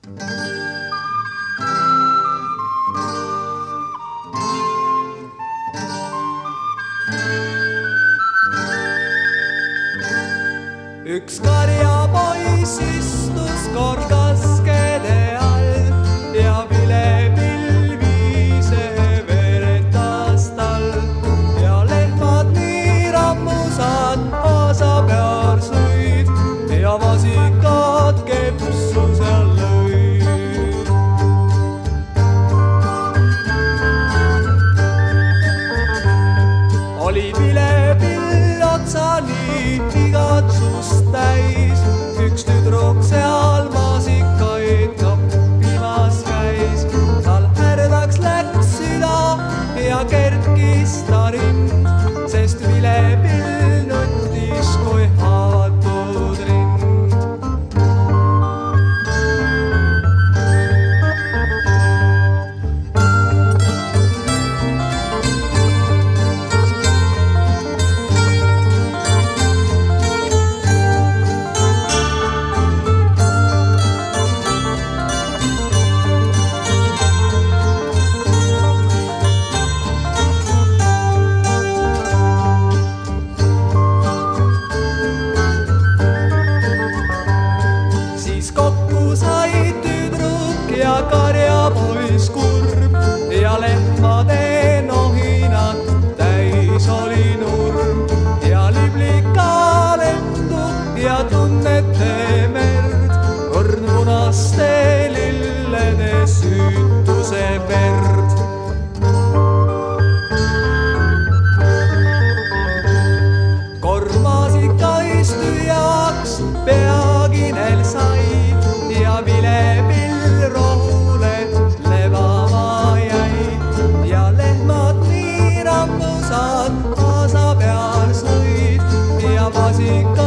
Üks karjapoiss istus kord kaskede all ja vilepill viise veretas tal ja lehmad nii rammusad aasa peal sõid ja vasikad kepsu seal lõid. Oli vilepill otsani igatsust täis, üks tüdruk seal maasikaid noppimas käis. Tal härdaks läks süda ja kerkis ta rind, sest vilepill nuttis kui haavatud rind. Kokku sai tüdruk ja karjapoiss kurb ja lehmade nohinat täis oli nurm ja liblika lendub ja tunnete merd, õrn punaste lillede süütuse verd. Kormasikaistujaaks peakinel sai ja vilepill rohule lebama jäi ja lehmad nii rammusad aasa peal sõid ja vasika